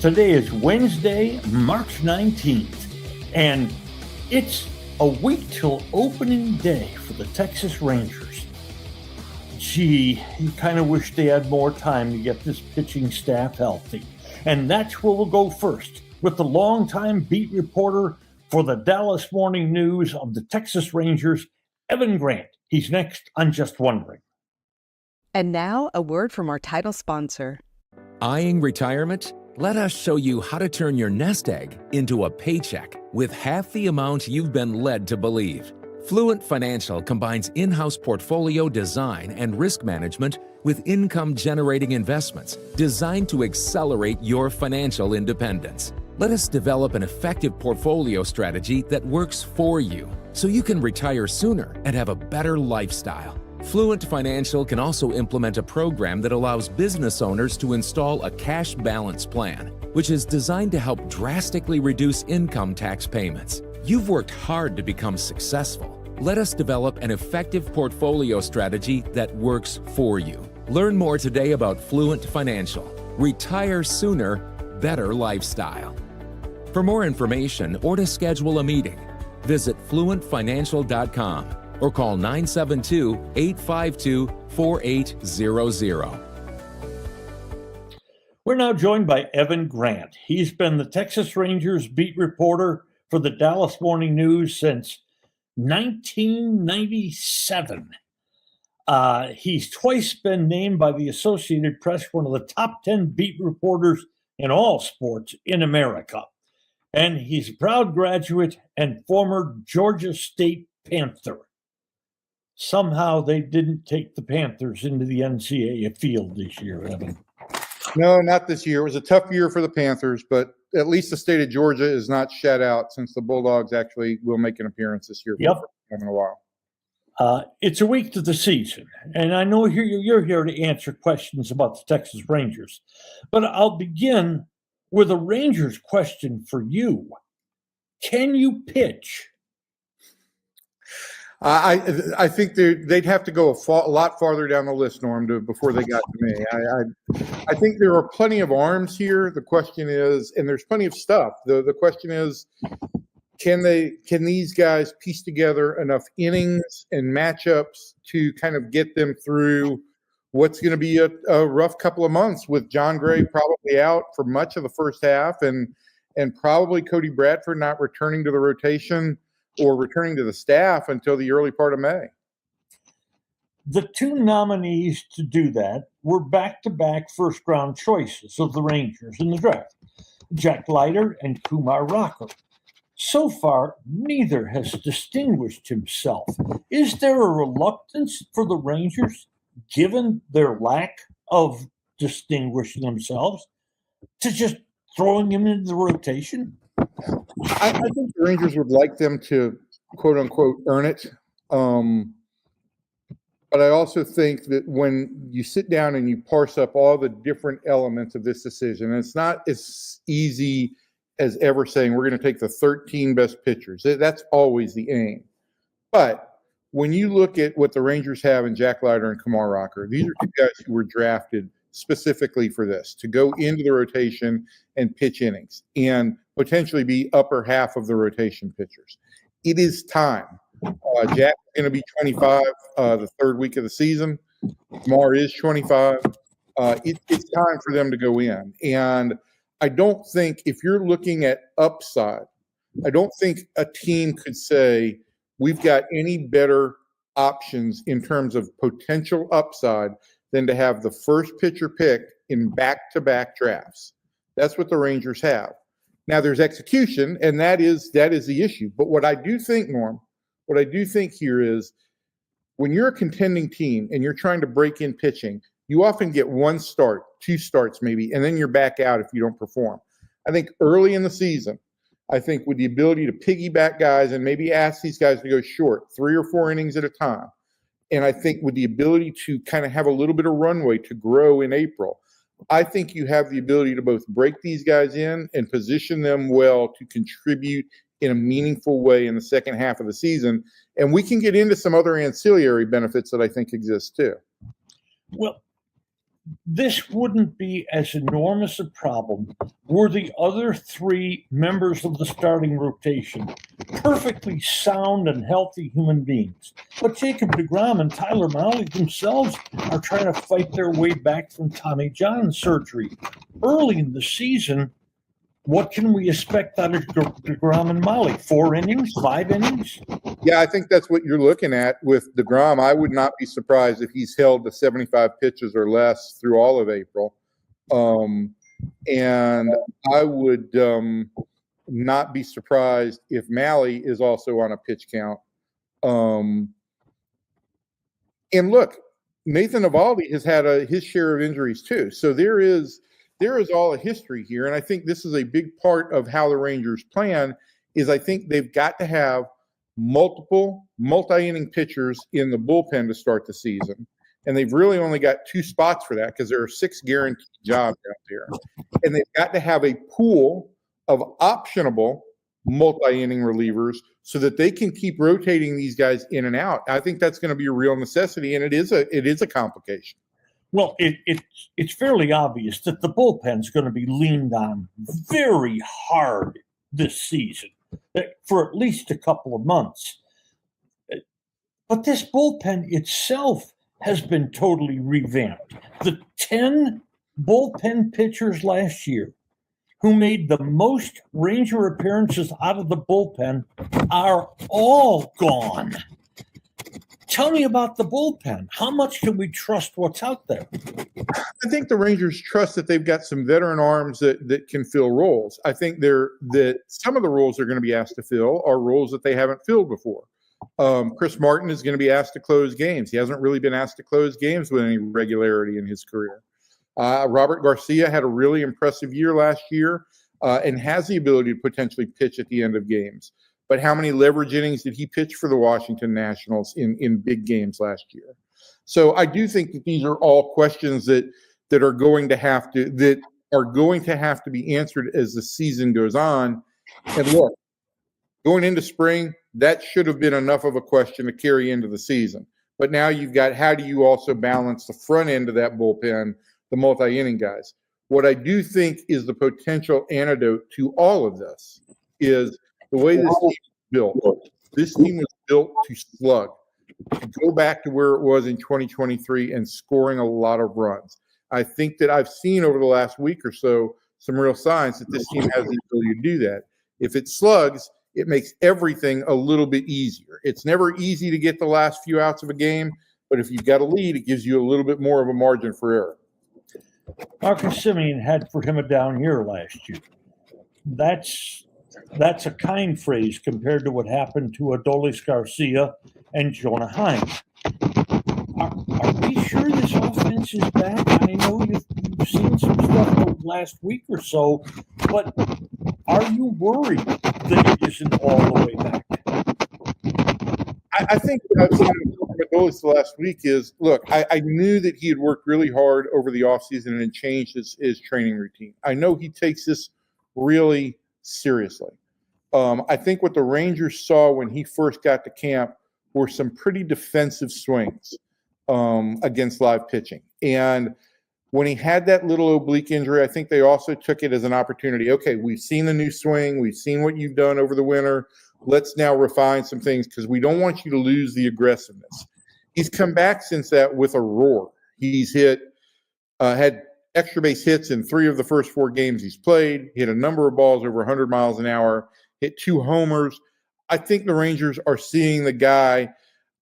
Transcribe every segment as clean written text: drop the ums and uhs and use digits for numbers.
Today is Wednesday, March 19th, and it's a week till opening day for the Texas Rangers. Gee, you kind of wish they had more time to get this pitching staff healthy. And that's where we'll go first, with the longtime beat reporter for the Dallas Morning News of the Texas Rangers, Evan Grant. He's next on Just Wondering. And now, a word from our title sponsor. Eyeing retirement? Let us show you how to turn your nest egg into a paycheck with half the amount you've been led to believe. Fluent Financial combines in-house portfolio design and risk management with income-generating investments designed to accelerate your financial independence. Let us develop an effective portfolio strategy that works for you so you can retire sooner and have a better lifestyle. Fluent Financial can also implement a program that allows business owners to install a cash balance plan, which is designed to help drastically reduce income tax payments. You've worked hard to become successful. Let us develop an effective portfolio strategy that works for you. Learn more today about Fluent Financial. Retire sooner, better lifestyle. For more information or to schedule a meeting, visit fluentfinancial.com. or call 972-852-4800. We're now joined by Evan Grant. He's been the Texas Rangers beat reporter for the Dallas Morning News since 1997. He's twice been named by the Associated Press one of the top 10 beat reporters in all sports in America. And he's a proud graduate and former Georgia State Panther. Somehow they didn't take the Panthers into the NCAA field this year, Evan. No, not this year. It was a tough year for the Panthers, but at least the state of Georgia is not shut out since the Bulldogs actually will make an appearance this year for in a while. It's a week to the season, and I know you're here to answer questions about the Texas Rangers, but I'll begin with a Rangers question for you. Can you pitch? I think they'd have to go a lot farther down the list, Norm, before they got to me. I think there are plenty of arms here. The question is, and there's plenty of stuff. The question is, can these guys piece together enough innings and matchups to kind of get them through what's going to be a rough couple of months with John Gray probably out for much of the first half and probably Cody Bradford not returning to the rotation or returning to the staff until the early part of May. The two nominees to do that were back-to-back first-round choices of the Rangers in the draft, Jack Leiter and Kumar Rocker. So far, neither has distinguished himself. Is there a reluctance for the Rangers, given their lack of distinguishing themselves, to just throwing him into the rotation? I think the Rangers would like them to, quote unquote, earn it. But I also think that when you sit down and you parse up all the different elements of this decision, and it's not as easy as ever saying we're going to take the 13 best pitchers. That's always the aim. But when you look at what the Rangers have in Jack Leiter and Kumar Rocker, these are two guys who were drafted specifically for this, to go into the rotation and pitch innings and potentially be upper half of the rotation pitchers. It is time. Jack is going to be 25 the third week of the season. Kumar is 25. It's time for them to go in. And I don't think, if you're looking at upside, I don't think a team could say we've got any better options in terms of potential upside than to have the first pitcher picked in back-to-back drafts. That's what the Rangers have. Now there's execution, and that is the issue. But what I do think, Norm, what I do think here is when you're a contending team and you're trying to break in pitching, you often get one start, two starts maybe, and then you're back out if you don't perform. I think early in the season, I think with the ability to piggyback guys and maybe ask these guys to go short, 3 or 4 innings at a time, and I think with the ability to kind of have a little bit of runway to grow in April, I think you have the ability to both break these guys in and position them well to contribute in a meaningful way in the second half of the season. And we can get into some other ancillary benefits that I think exist too. Well, this wouldn't be as enormous a problem were the other three members of the starting rotation perfectly sound and healthy human beings. But Jacob deGrom and Tyler Mahle themselves are trying to fight their way back from Tommy John surgery. Early in the season, what can we expect out of deGrom and Mahle? 4 innings, 5 innings? Yeah, I think that's what you're looking at with deGrom. I would not be surprised if he's held to 75 pitches or less through all of April. And I would not be surprised if Mahle is also on a pitch count. And look, Nathan Eovaldi has had his share of injuries too. So there is all a history here. And I think this is a big part of how the Rangers plan is I think they've got to have multiple multi-inning pitchers in the bullpen to start the season. And they've really only got 2 spots for that because there are 6 guaranteed jobs out there. And they've got to have a pool of optionable multi-inning relievers so that they can keep rotating these guys in and out. I think that's going to be a real necessity, and it is a complication. Well, it's fairly obvious that the bullpen's going to be leaned on very hard this season for at least a couple of months. But this bullpen itself has been totally revamped. The 10 bullpen pitchers last year who made the most Ranger appearances out of the bullpen are all gone. Tell me about the bullpen. How much can we trust what's out there? I think the Rangers trust that they've got some veteran arms that can fill roles. I think that some of the roles they're going to be asked to fill are roles that they haven't filled before. Chris Martin is going to be asked to close games. He hasn't really been asked to close games with any regularity in his career. Robert Garcia had a really impressive year last year and has the ability to potentially pitch at the end of games. But how many leverage innings did he pitch for the Washington Nationals in big games last year? So I do think that these are all questions that are going to have to be answered as the season goes on. And look, going into spring, that should have been enough of a question to carry into the season. But now you've got how do you also balance the front end of that bullpen, the multi-inning guys? What I do think is the potential antidote to all of this is the way this team is built. This team was built to slug, to go back to where it was in 2023 and scoring a lot of runs. I think that I've seen over the last week or so some real signs that this team has the ability to do that. If it slugs, it makes everything a little bit easier. It's never easy to get the last few outs of a game, but if you've got a lead, it gives you a little bit more of a margin for error. Marcus Semien had for him a down year last year. That's a kind phrase compared to what happened to Adolis Garcia and Jonah Heim. Are we sure this offense is back? I know you've seen some stuff over the last week or so, but are you worried that it isn't all the way back? I think what I've seen from Adolis the last week is, look, I knew that he had worked really hard over the offseason and had changed his training routine. I know he takes this really seriously. I think what the Rangers saw when he first got to camp were some pretty defensive swings against live pitching. And when he had that little oblique injury, I think they also took it as an opportunity. Okay, we've seen the new swing. We've seen what you've done over the winter. Let's now refine some things because we don't want you to lose the aggressiveness. He's come back since that with a roar. He's had extra base hits in 3 of the first 4 games he's played, hit a number of balls over 100 miles an hour, hit 2 homers. I think the Rangers are seeing the guy.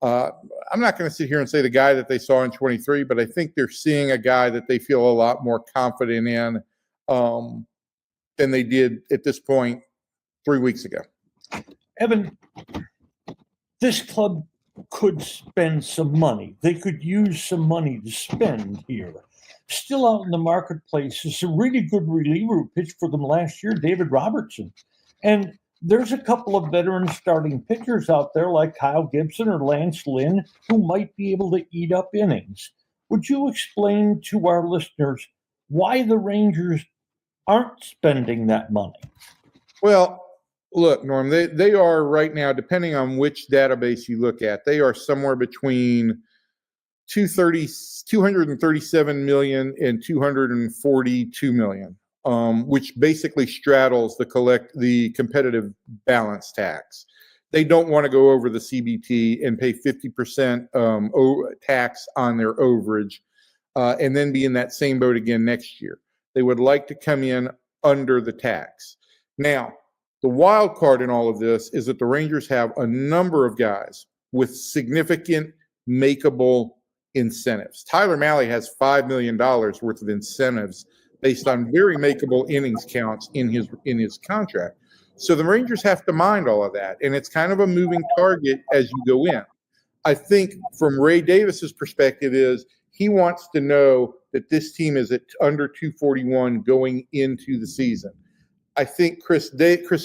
I'm not going to sit here and say the guy that they saw in 23, but I think they're seeing a guy that they feel a lot more confident in than they did at this point 3 weeks ago. Evan, this club could spend some money. They could use some money to spend here. Still out in the marketplace is a really good reliever who pitched for them last year, David Robertson. And there's a couple of veteran starting pitchers out there like Kyle Gibson or Lance Lynn who might be able to eat up innings. Would you explain to our listeners why the Rangers aren't spending that money? Well, look, Norm, they are right now, depending on which database you look at, they are somewhere between 237 million and 242 million, which basically straddles the competitive balance tax. They don't want to go over the CBT and pay 50% tax on their overage, and then be in that same boat again next year. They would like to come in under the tax. Now, the wild card in all of this is that the Rangers have a number of guys with significant makeable incentives. Tyler Mahle has $5 million worth of incentives based on very makeable innings counts in his contract. So the Rangers have to mind all of that, and it's kind of a moving target as you go in. I think from Ray Davis's perspective is he wants to know that this team is at under 241 going into the season. I think Chris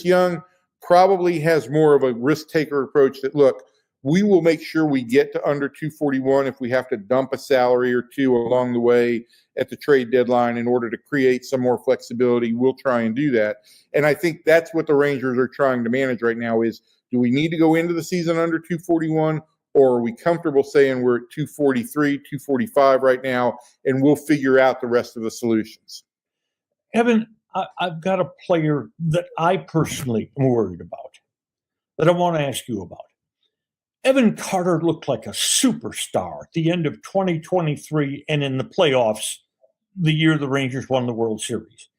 Young probably has more of a risk-taker approach that, look, we will make sure we get to under 241 if we have to dump a salary or two along the way at the trade deadline in order to create some more flexibility. We'll try and do that. And I think that's what the Rangers are trying to manage right now is, do we need to go into the season under 241, or are we comfortable saying we're at 243, 245 right now, and we'll figure out the rest of the solutions? Evan, I've got a player that I personally am worried about, that I want to ask you about. Evan Carter looked like a superstar at the end of 2023 and in the playoffs the year the Rangers won the World Series.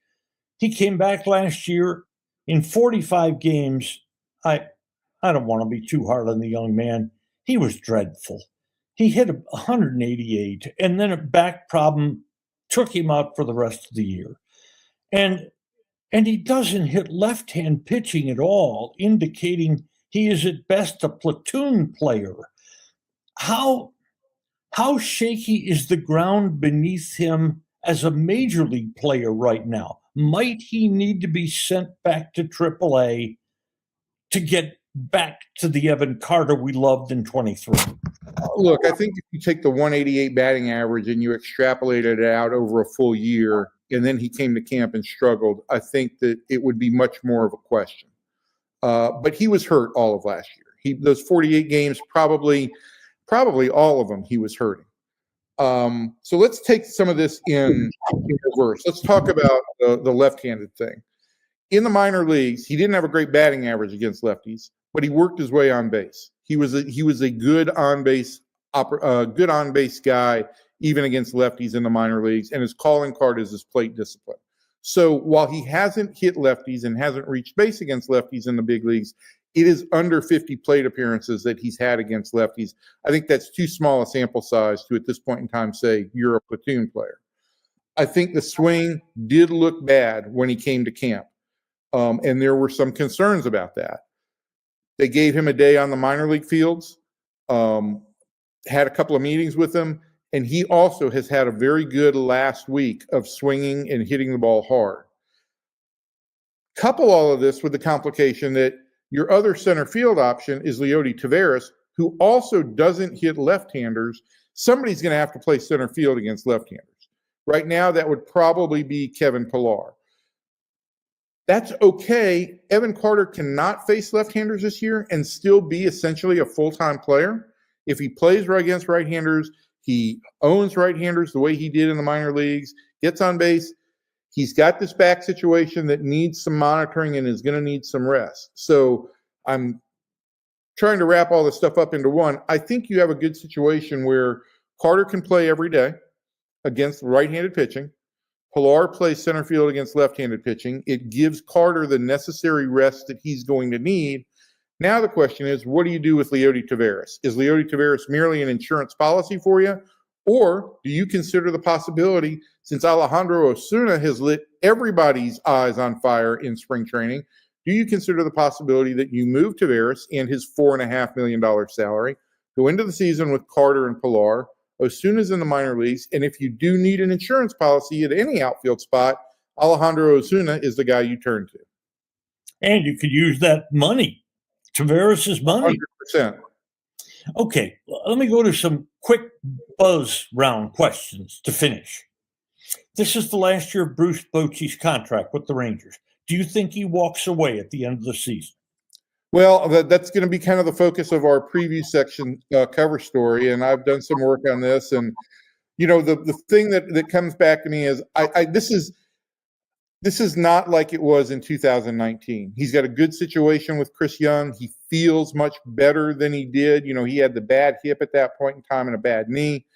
He came back last year in 45 games. I don't want to be too hard on the young man. He was dreadful. He hit 188, and then a back problem took him out for the rest of the year. And he doesn't hit left-hand pitching at all, indicating he is at best a platoon player. How shaky is the ground beneath him as a major league player right now? Might he need to be sent back to AAA to get back to the Evan Carter we loved in 23? Look, I think if you take the 188 batting average and you extrapolated it out over a full year, and then he came to camp and struggled, I think that it would be much more of a question. But he was hurt all of last year. Those 48 games, probably all of them, he was hurting. So let's take some of this in reverse. Let's talk about the left-handed thing. In the minor leagues, he didn't have a great batting average against lefties, but he worked his way on base. He was a good on base guy even against lefties in the minor leagues, and his calling card is his plate discipline. So while he hasn't hit lefties and hasn't reached base against lefties in the big leagues, it is under 50 plate appearances that he's had against lefties. I think that's too small a sample size to, at this point in time, say you're a platoon player. I think the swing did look bad when he came to camp, and there were some concerns about that. They gave him a day on the minor league fields, had a couple of meetings with him, and he also has had a very good last week of swinging and hitting the ball hard. Couple all of this with the complication that your other center field option is Leody Taveras, who also doesn't hit left-handers. Somebody's going to have to play center field against left-handers. Right now, that would probably be Kevin Pillar. That's okay. Evan Carter cannot face left-handers this year and still be essentially a full-time player. If he plays right against right-handers, he owns right-handers the way he did in the minor leagues, gets on base. He's got this back situation that needs some monitoring and is going to need some rest. So I'm trying to wrap all this stuff up into one. I think you have a good situation where Carter can play every day against right-handed pitching. Pillar plays center field against left-handed pitching. It gives Carter the necessary rest that he's going to need. Now the question is, what do you do with Leody Taveras? Is Leody Taveras merely an insurance policy for you? Or do you consider the possibility, since Alejandro Osuna has lit everybody's eyes on fire in spring training, do you consider the possibility that you move Taveras and his $4.5 million salary, go into the season with Carter and Pillar, Osuna's in the minor leagues, and if you do need an insurance policy at any outfield spot, Alejandro Osuna is the guy you turn to. And you could use that money, Taveras' money. 100%. Okay, let me go to some quick buzz round questions to finish. This is the last year of Bruce Bochy's contract with the Rangers. Do you think he walks away at the end of the season? Well, that's going to be kind of the focus of our preview section cover story, and I've done some work on this. And the thing that comes back to me is this is not like it was in 2019. He's got a good situation with Chris Young. He feels much better than he did. He had the bad hip at that point in time and a bad knee.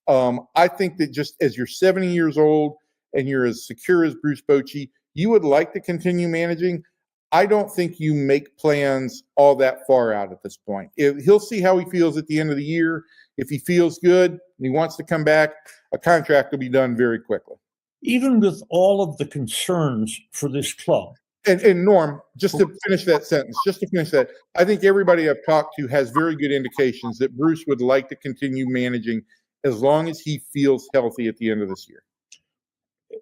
I think that just as you're 70 years old and you're as secure as Bruce Bochy, you would like to continue managing. I don't think you make plans all that far out at this point. He'll see how he feels at the end of the year. If he feels good and he wants to come back, a contract will be done very quickly. Even with all of the concerns for this club. And Norm, just to finish that, I think everybody I've talked to has very good indications that Bruce would like to continue managing as long as he feels healthy at the end of this year.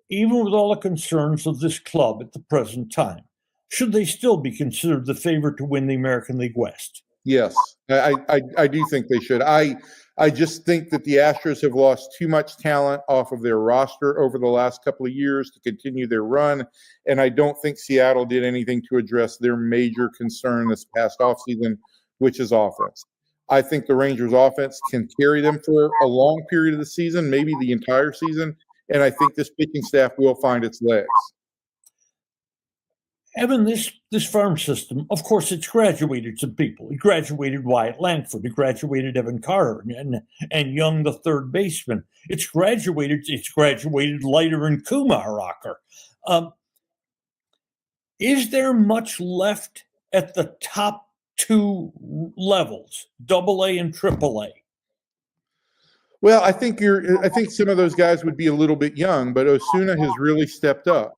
Even with all the concerns of this club at the present time, should they still be considered the favorite to win the American League West? Yes, I do think they should. I just think that the Astros have lost too much talent off of their roster over the last couple of years to continue their run, and I don't think Seattle did anything to address their major concern this past offseason, which is offense. I think the Rangers' offense can carry them for a long period of the season, maybe the entire season, and I think this pitching staff will find its legs. Evan, this farm system, of course, it's graduated some people. It graduated Wyatt Langford. It graduated Evan Carter and Young, the third baseman. It's graduated Leiter and Kumar Rocker. Is there much left at the top two levels, AA and AAA? Well, I think some of those guys would be a little bit young, but Osuna has really stepped up.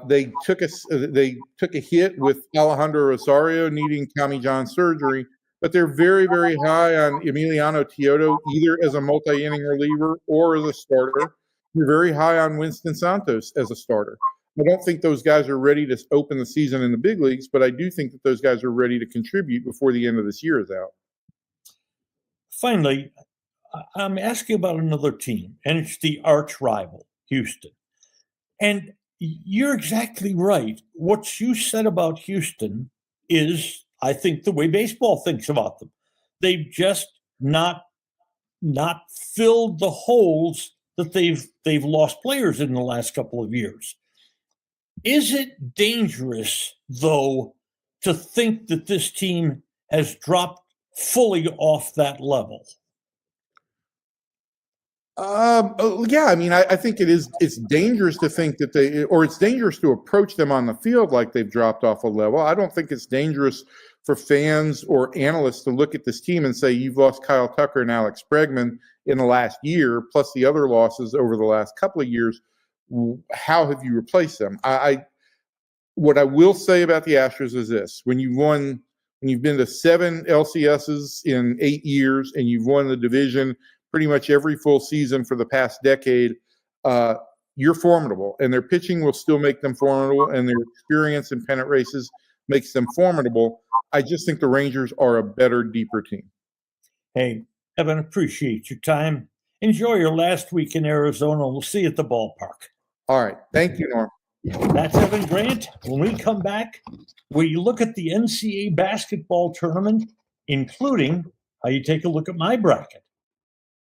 They took a hit with Alejandro Rosario needing Tommy John surgery, but they're very, very high on Emiliano Teodo, either as a multi-inning reliever or as a starter. They're very high on Winston Santos as a starter. I don't think those guys are ready to open the season in the big leagues, but I do think that those guys are ready to contribute before the end of this year is out. Finally, I'm asking about another team, and it's the arch rival, Houston. And you're exactly right. What you said about Houston is, I think, the way baseball thinks about them. They've just not filled the holes that they've lost players in the last couple of years. Is it dangerous, though, to think that this team has dropped fully off that level? Yeah, I mean, I think it's dangerous to think that it's dangerous to approach them on the field like they've dropped off a level. I don't think it's dangerous for fans or analysts to look at this team and say, you've lost Kyle Tucker and Alex Bregman in the last year, plus the other losses over the last couple of years. How have you replaced them? What I will say about the Astros is this: when you've been to 7 LCSs in 8 years and you've won the division pretty much every full season for the past decade, you're formidable, and their pitching will still make them formidable, and their experience in pennant races makes them formidable. I just think the Rangers are a better, deeper team. Hey, Evan, appreciate your time. Enjoy your last week in Arizona. We'll see you at the ballpark. All right. Thank you, Norm. That's Evan Grant. When we come back, we look at the NCAA basketball tournament, including how you take a look at my bracket.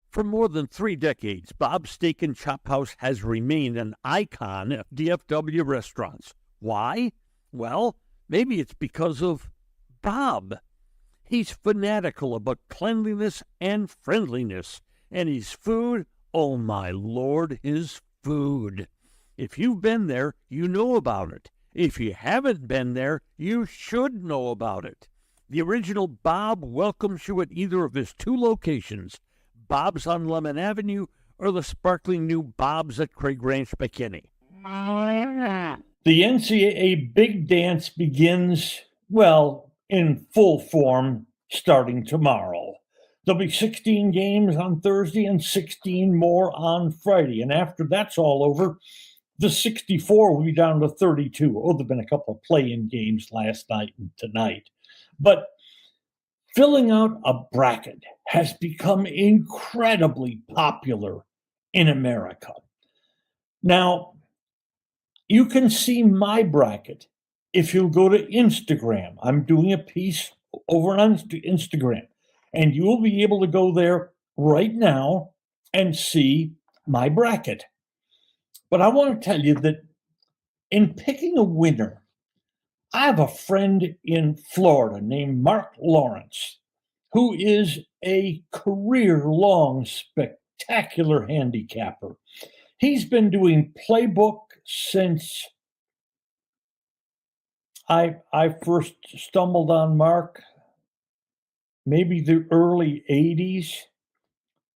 For more than 3 decades, Bob's Steak and Chop House has remained an icon of DFW restaurants. Why? Well, maybe it's because of Bob. He's fanatical about cleanliness and friendliness, and his food, oh my Lord, his food. If you've been there, you know about it. If you haven't been there, you should know about it. The original Bob welcomes you at either of his 2 locations, Bob's on Lemon Avenue or the sparkling new Bob's at Craig Ranch, McKinney. The NCAA Big Dance begins, well, in full form starting tomorrow. There'll be 16 games on Thursday and 16 more on Friday. And after that's all over, the 64 will be down to 32. Oh, there've been a couple of play-in games last night and tonight. But filling out a bracket has become incredibly popular in America. Now, you can see my bracket if you'll go to Instagram, I'm doing a piece over on Instagram, and you will be able to go there right now and see my bracket. But I want to tell you that in picking a winner, I have a friend in Florida named Mark Lawrence, who is a career-long spectacular handicapper. He's been doing playbook since I first stumbled on Mark, maybe the early 80s.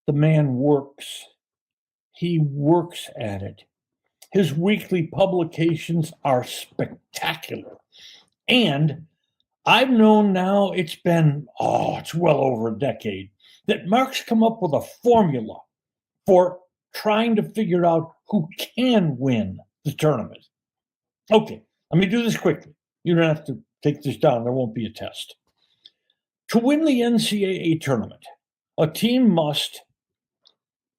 The man works. He works at it. His weekly publications are spectacular. And I've known now it's well over a decade that Mark's come up with a formula for trying to figure out who can win the tournament. Okay, let me do this quickly. You don't have to take this down. There won't be a test. To win the NCAA tournament, a team must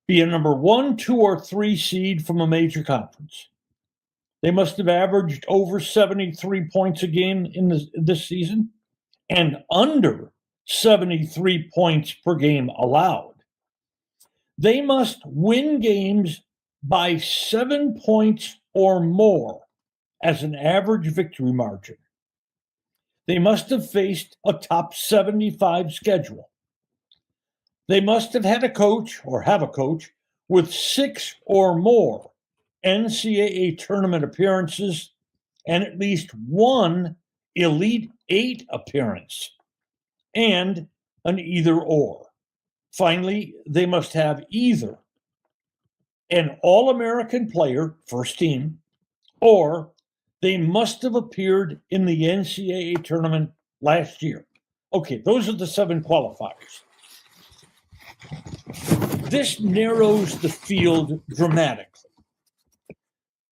be a number 1, 2, or 3 seed from a major conference. They must have averaged over 73 points a game in this season and under 73 points per game allowed. They must win games by 7 points or more as an average victory margin. They must have faced a top 75 schedule. They must have had a coach or have a coach with 6 or more NCAA tournament appearances and at least 1 Elite 8 appearance and an either or. Finally, they must have either an All-American player, first team, or they must have appeared in the NCAA tournament last year. Okay, those are the 7 qualifiers. This narrows the field dramatically.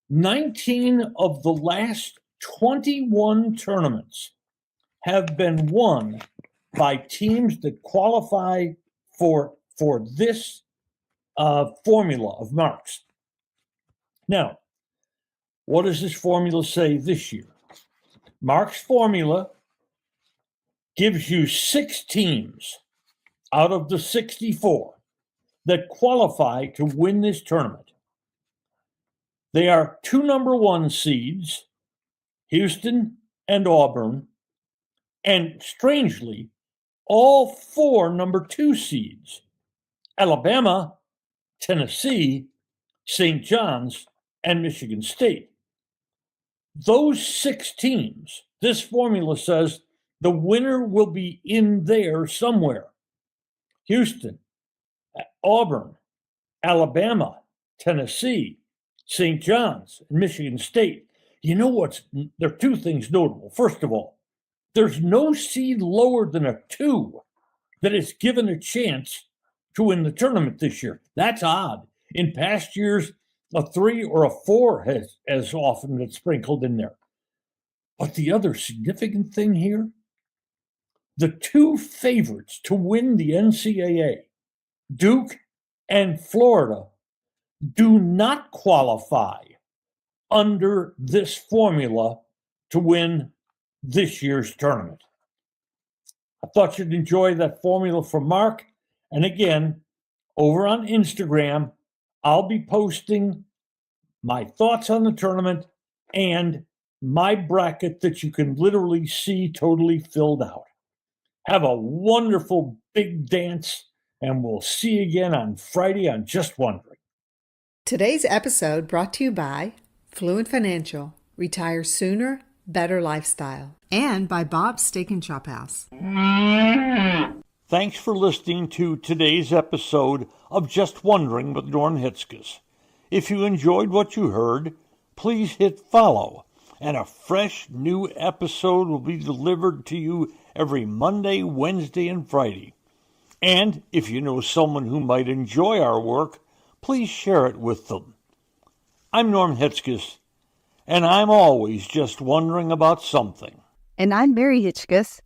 19 of the last 21 tournaments have been won by teams that qualify for this formula of marks. Now, what does this formula say this year? Mark's formula gives you 6 teams out of the 64 that qualify to win this tournament. They are 2 number 1 seeds, Houston and Auburn, and strangely, all 4 number 2 seeds, Alabama, Tennessee, St. John's, and Michigan State. Those 6 teams, this formula says the winner will be in there somewhere. Houston, Auburn, Alabama, Tennessee, St. John's, and Michigan State. You know there are 2 things notable. First of all, there's no seed lower than a 2 that is given a chance to win the tournament this year. That's odd. In past years, a 3 or a 4 has often been sprinkled in there. But the other significant thing here, the 2 favorites to win the NCAA, Duke and Florida, do not qualify under this formula to win this year's tournament. I thought you'd enjoy that formula from Mark. And again, over on Instagram, I'll be posting my thoughts on the tournament and my bracket that you can literally see totally filled out. Have a wonderful big dance, and we'll see you again on Friday on Just Wondering. Today's episode brought to you by Fluent Financial, Retire Sooner, Better Lifestyle, and by Bob's Steak and Chop House. Thanks for listening to today's episode of Just Wondering with Norm Hitzges. If you enjoyed what you heard, please hit follow, and a fresh new episode will be delivered to you every Monday, Wednesday, and Friday. And if you know someone who might enjoy our work, please share it with them. I'm Norm Hitzges, and I'm always just wondering about something. And I'm Mary Hitzges,